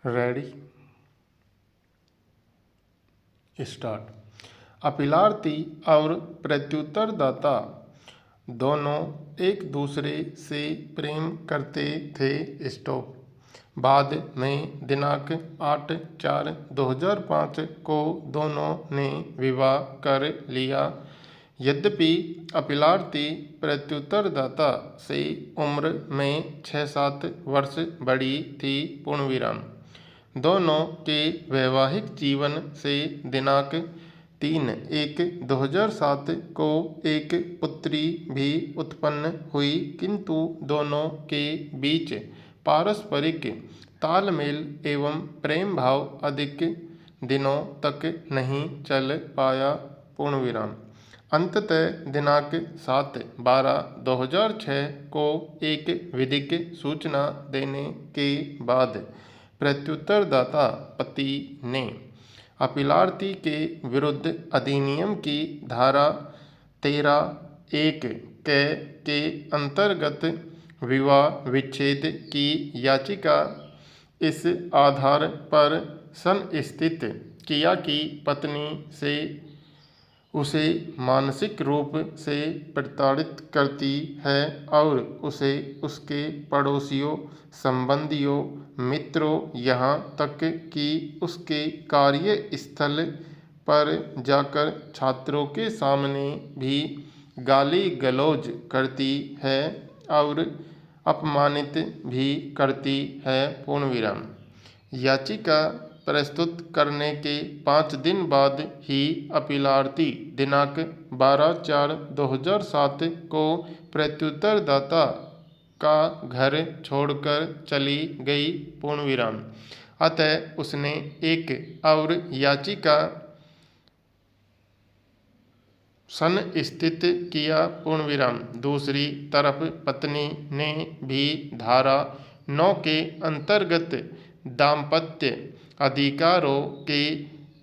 Ready start. अपीलार्थी और प्रत्युत्तरदाता दोनों एक दूसरे से प्रेम करते थे। स्टॉप। बाद में दिनांक 8/4/2005 को दोनों ने विवाह कर लिया। यद्यपि अपीलार्थी प्रत्युत्तरदाता से उम्र में 6-7 वर्ष बड़ी थी। पूर्णविराम। दोनों के वैवाहिक जीवन से दिनांक 3/1/2007 को एक पुत्री भी उत्पन्न हुई, किंतु दोनों के बीच पारस्परिक तालमेल एवं प्रेम भाव अधिक दिनों तक नहीं चल पाया। पूर्णविराम। अंततः दिनांक 7/12/2006 को एक विधिक सूचना देने के बाद प्रत्युत्तरदाता पति ने अपीलार्थी के विरुद्ध अधिनियम की धारा 13(1) के अंतर्गत विवाह विच्छेद की याचिका इस आधार पर संस्थित किया कि पत्नी से उसे मानसिक रूप से प्रताड़ित करती है और उसे उसके पड़ोसियों, संबंधियों, मित्रों, यहाँ तक कि उसके कार्यस्थल पर जाकर छात्रों के सामने भी गाली गलौज करती है और अपमानित भी करती है। पूर्णविराम। याचिका प्रस्तुत करने के 5 दिन बाद ही अपीलार्थी दिनांक 12/4/2007 को प्रत्युत्तरदाता का घर छोड़कर चली गई। पूर्णविराम। अतः उसने एक और याचिका संस्थित किया। पूर्णविराम। दूसरी तरफ पत्नी ने भी धारा 9 के अंतर्गत दाम्पत्य अधिकारों के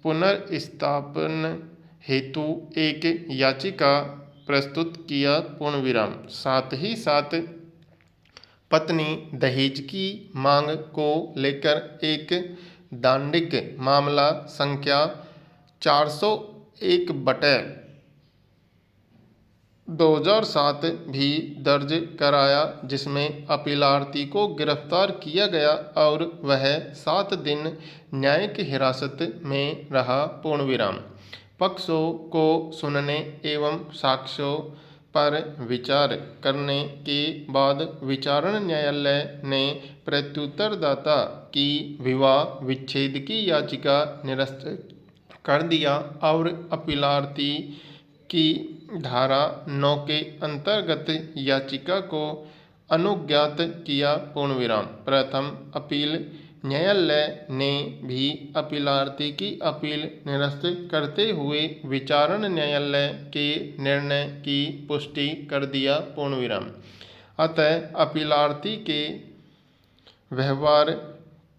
पुनर्स्थापन हेतु एक याचिका प्रस्तुत किया। पूर्णविराम। साथ ही साथ पत्नी दहेज की मांग को लेकर एक दांडिक मामला संख्या 401/2007 भी दर्ज कराया, जिसमें अपीलार्थी को गिरफ्तार किया गया और वह 7 दिन न्यायिक हिरासत में रहा। पूर्णविराम। पक्षों को सुनने एवं साक्ष्यों पर विचार करने के बाद विचारण न्यायालय ने प्रत्युत्तरदाता की विवाह विच्छेद की याचिका निरस्त कर दिया और अपीलार्थी की धारा 9 के अंतर्गत याचिका को अनुज्ञात किया। पूर्णविराम। प्रथम अपील न्यायालय ने भी अपीलार्थी की अपील निरस्त करते हुए विचारण न्यायालय के निर्णय की पुष्टि कर दिया। पूर्णविराम। अतः अपीलार्थी के व्यवहार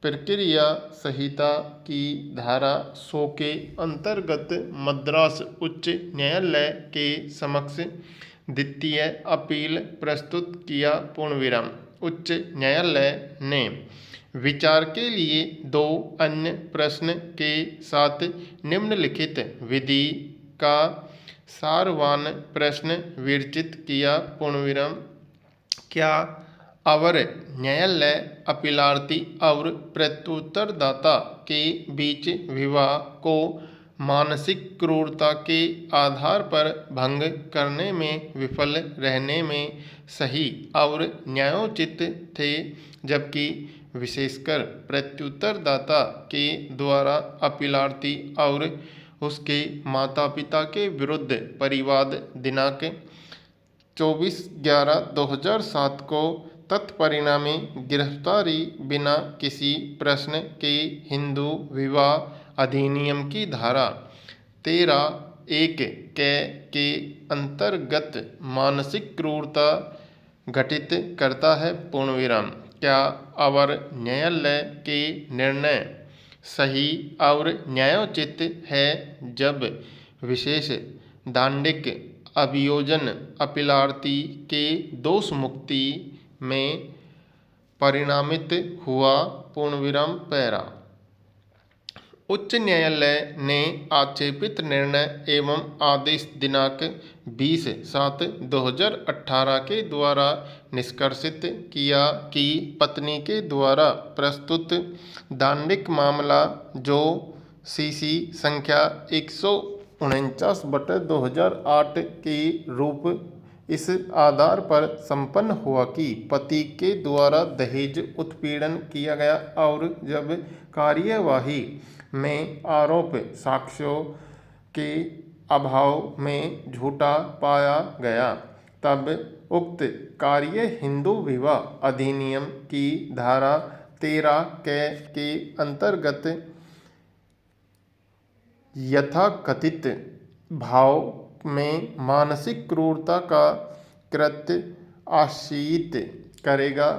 प्रक्रिया संहिता की धारा 100 के अंतर्गत मद्रास उच्च न्यायालय के समक्ष द्वितीय अपील प्रस्तुत किया। पूर्णविराम। उच्च न्यायालय ने विचार के लिए 2 अन्य प्रश्न के साथ निम्नलिखित विधि का सारवान प्रश्न विरचित किया। पूर्णविराम। क्या अवर न्यायालय अपीलार्थी और प्रत्युत्तरदाता के बीच विवाह को मानसिक क्रूरता के आधार पर भंग करने में विफल रहने में सही और न्यायोचित थे, जबकि विशेषकर प्रत्युत्तरदाता के द्वारा अपीलार्थी और उसके माता पिता के विरुद्ध परिवाद दिनांक 24/11/2007 को तत्परिणामी गिरफ्तारी बिना किसी प्रश्न के हिंदू विवाह अधिनियम की धारा 13(1) के अंतर्गत मानसिक क्रूरता घटित करता है। पूर्णविराम। क्या अवर न्यायालय के निर्णय सही और न्यायोचित है जब विशेष दांडिक अभियोजन अपीलार्थी के दोष मुक्ति में परिणामित हुआ। पूर्णविराम पैरा। उच्च न्यायालय ने आक्षेपित निर्णय एवं आदेश दिनांक 20/7/2018 के द्वारा निष्कर्षित किया कि पत्नी के द्वारा प्रस्तुत दंडिक मामला जो सीसी संख्या 149/2008 के रूप इस आधार पर संपन्न हुआ कि पति के द्वारा दहेज उत्पीड़न किया गया और जब कार्यवाही में आरोप साक्ष्यों के अभाव में झूठा पाया गया तब उक्त कार्य हिंदू विवाह अधिनियम की धारा 13 के अंतर्गत यथाकथित भाव में मानसिक क्रूरता का कृत्य आश्रित करेगा।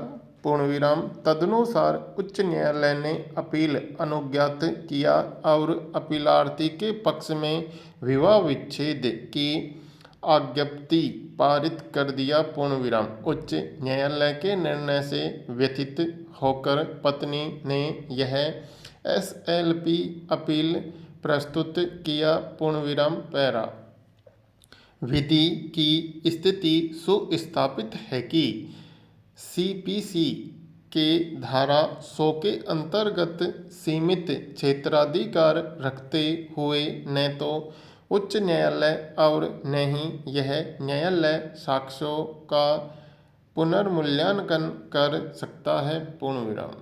पूर्णविराम। तदनुसार उच्च न्यायालय ने अपील अनुज्ञात किया और अपीलार्थी के पक्ष में विवाह विच्छेद की आज्ञप्ति पारित कर दिया। पूर्णविराम। उच्च न्यायालय के निर्णय से व्यथित होकर पत्नी ने यह एसएलपी अपील प्रस्तुत किया। पूर्णविराम पैरा। विधि की स्थिति सुस्थापित है कि सीपीसी के धारा 100 के अंतर्गत सीमित क्षेत्राधिकार रखते हुए न तो उच्च न्यायालय और न ही यह न्यायालय साक्ष्यों का पुनर्मूल्यांकन कर सकता है। पूर्णविराम।